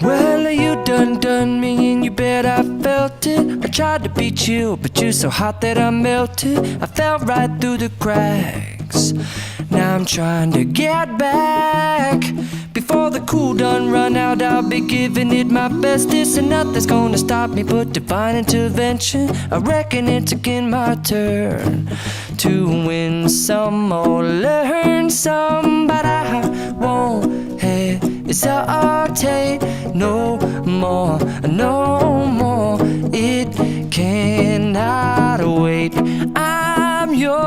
Well, you done me and you bet I felt it. I tried to be chill, but you're so hot that I melted. I fell right through the cracks. Now I'm trying to get back. Before the cool done run out, I'll be giving it my bestest. And nothing's gonna stop me but divine intervention. I reckon it's again my turn to win some or learn some. But I won't hesitate no more, no more. It cannot wait. I'm yours.